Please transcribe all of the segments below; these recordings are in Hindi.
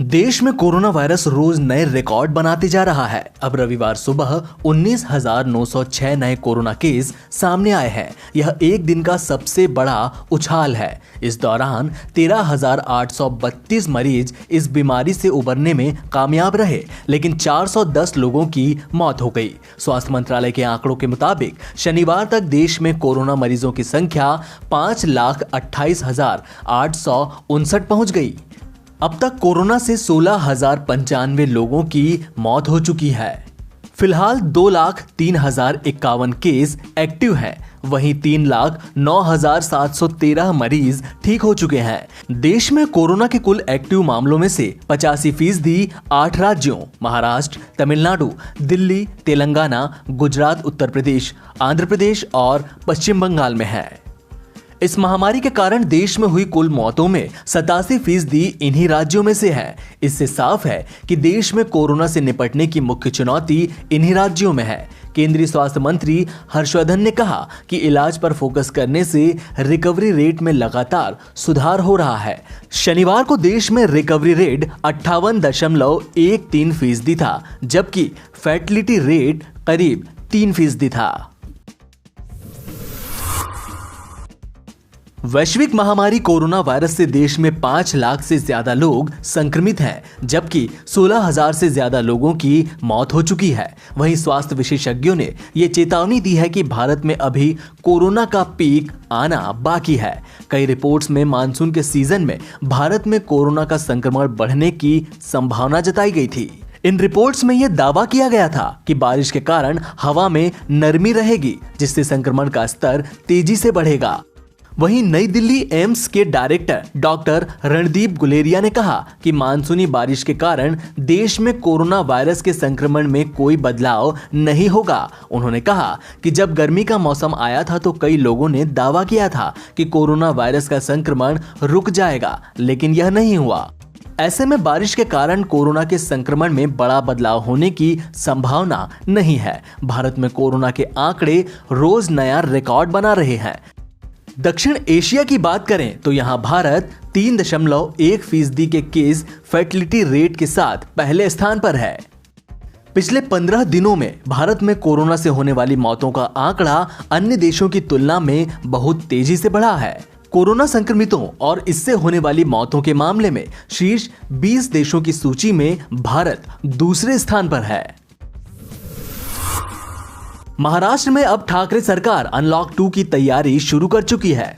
देश में कोरोना वायरस रोज नए रिकॉर्ड बनाते जा रहा है। अब रविवार सुबह 19,906 नए कोरोना केस सामने आए हैं। यह एक दिन का सबसे बड़ा उछाल है। इस दौरान 13,832 मरीज इस बीमारी से उबरने में कामयाब रहे, लेकिन 410 लोगों की मौत हो गई। स्वास्थ्य मंत्रालय के आंकड़ों के मुताबिक शनिवार तक देश में कोरोना मरीजों की संख्या 5,28,859 पहुंच गई। अब तक कोरोना से 16,095 लोगों की मौत हो चुकी है। फिलहाल 2,03,051 केस एक्टिव हैं, वहीं 3,09,713 मरीज ठीक हो चुके हैं। देश में कोरोना के कुल एक्टिव मामलों में से 85% 8 राज्यों महाराष्ट्र, तमिलनाडु, दिल्ली, तेलंगाना, गुजरात, उत्तर प्रदेश, आंध्र प्रदेश और पश्चिम बंगाल में है। इस महामारी के कारण देश में हुई कुल मौतों में 87% इन्हीं राज्यों में से है। इससे साफ है कि देश में कोरोना से निपटने की मुख्य चुनौती इन्हीं राज्यों में है। केंद्रीय स्वास्थ्य मंत्री हर्षवर्धन ने कहा कि इलाज पर फोकस करने से रिकवरी रेट में लगातार सुधार हो रहा है। शनिवार को देश में रिकवरी रेट 58.13% था, जबकि फैटेलिटी रेट करीब 3% था। वैश्विक महामारी कोरोना वायरस से देश में 5 लाख से ज्यादा लोग संक्रमित हैं, जबकि 16,000 से ज्यादा लोगों की मौत हो चुकी है। वहीं स्वास्थ्य विशेषज्ञों ने ये चेतावनी दी है कि भारत में अभी कोरोना का पीक आना बाकी है। कई रिपोर्ट्स में मानसून के सीजन में भारत में कोरोना का संक्रमण बढ़ने की संभावना जताई गई थी। इन रिपोर्ट्स में यह दावा किया गया था कि बारिश के कारण हवा में नरमी रहेगी, जिससे संक्रमण का स्तर तेजी से बढ़ेगा। वहीं नई दिल्ली एम्स के डायरेक्टर डॉक्टर रणदीप गुलेरिया ने कहा कि मानसूनी बारिश के कारण देश में कोरोना वायरस के संक्रमण में कोई बदलाव नहीं होगा। उन्होंने कहा कि जब गर्मी का मौसम आया था तो कई लोगों ने दावा किया था कि कोरोना वायरस का संक्रमण रुक जाएगा, लेकिन यह नहीं हुआ। ऐसे में बारिश के कारण कोरोना के संक्रमण में बड़ा बदलाव होने की संभावना नहीं है। भारत में कोरोना के आंकड़े रोज नया रिकॉर्ड बना रहे हैं। दक्षिण एशिया की बात करें तो यहां भारत 3.1% के केस फैटेलिटी रेट के साथ पहले स्थान पर है। पिछले 15 दिनों में भारत में कोरोना से होने वाली मौतों का आंकड़ा अन्य देशों की तुलना में बहुत तेजी से बढ़ा है। कोरोना संक्रमितों और इससे होने वाली मौतों के मामले में शीर्ष 20 देशों की सूची में भारत दूसरे स्थान पर है। महाराष्ट्र में अब ठाकरे सरकार अनलॉक 2 की तैयारी शुरू कर चुकी है।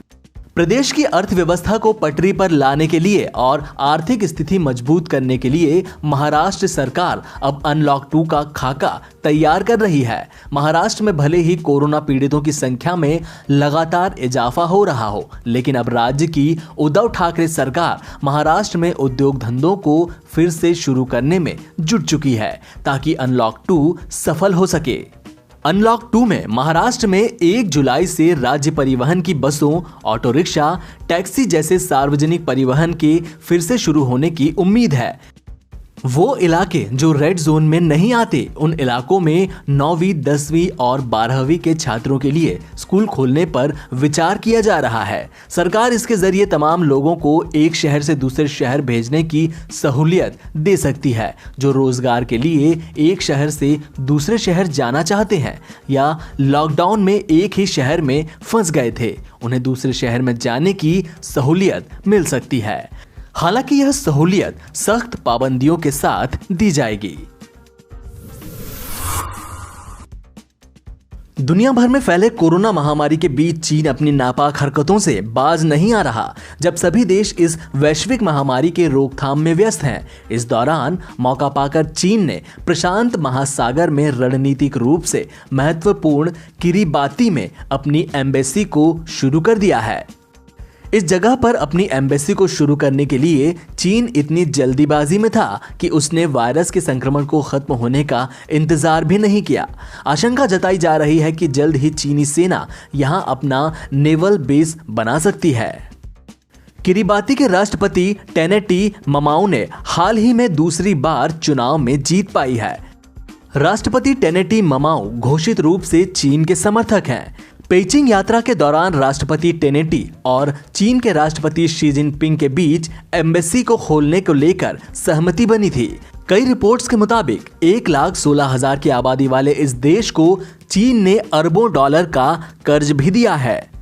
प्रदेश की अर्थव्यवस्था को पटरी पर लाने के लिए और आर्थिक स्थिति मजबूत करने के लिए महाराष्ट्र सरकार अब अनलॉक 2 का खाका तैयार कर रही है। महाराष्ट्र में भले ही कोरोना पीड़ितों की संख्या में लगातार इजाफा हो रहा हो, लेकिन अब राज्य की उद्धव ठाकरे सरकार महाराष्ट्र में उद्योग धंधों को फिर से शुरू करने में जुट चुकी है, ताकि अनलॉक 2 सफल हो सके। अनलॉक 2 में महाराष्ट्र में 1 जुलाई से राज्य परिवहन की बसों, ऑटो रिक्शा, टैक्सी जैसे सार्वजनिक परिवहन के फिर से शुरू होने की उम्मीद है। वो इलाके जो रेड जोन में नहीं आते, उन इलाकों में 9वीं, 10वीं और 12वीं के छात्रों के लिए स्कूल खोलने पर विचार किया जा रहा है। सरकार इसके जरिए तमाम लोगों को एक शहर से दूसरे शहर भेजने की सहूलियत दे सकती है, जो रोजगार के लिए एक शहर से दूसरे शहर जाना चाहते हैं या लॉकडाउन में एक ही शहर में फंस गए थे, उन्हें दूसरे शहर में जाने की सहूलियत मिल सकती है। हालांकि यह सहूलियत सख्त पाबंदियों के साथ दी जाएगी। दुनिया भर में फैले कोरोना महामारी के बीच चीन अपनी नापाक हरकतों से बाज नहीं आ रहा। जब सभी देश इस वैश्विक महामारी के रोकथाम में व्यस्त हैं, इस दौरान मौका पाकर चीन ने प्रशांत महासागर में रणनीतिक रूप से महत्वपूर्ण किरीबाती में अपनी एम्बेसी को शुरू कर दिया है। इस जगह पर अपनी एम्बेसी को शुरू करने के लिए चीन इतनी जल्दीबाजी में था कि उसने वायरस के संक्रमण को खत्म होने का इंतजार भी नहीं किया। आशंका जताई जा रही है कि जल्द ही चीनी सेना यहां अपना नेवल बेस बना सकती है। किरीबाती के राष्ट्रपति टेनेटी ममाऊ ने हाल ही में दूसरी बार चुनाव में जीत पाई है। राष्ट्रपति टेनेटी ममाऊ घोषित रूप से चीन के समर्थक हैं। पेइचिंग यात्रा के दौरान राष्ट्रपति टेनेटी और चीन के राष्ट्रपति शी जिनपिंग के बीच एम्बेसी को खोलने को लेकर सहमति बनी थी। कई रिपोर्ट्स के मुताबिक 1,16,000 की आबादी वाले इस देश को चीन ने अरबों डॉलर का कर्ज भी दिया है।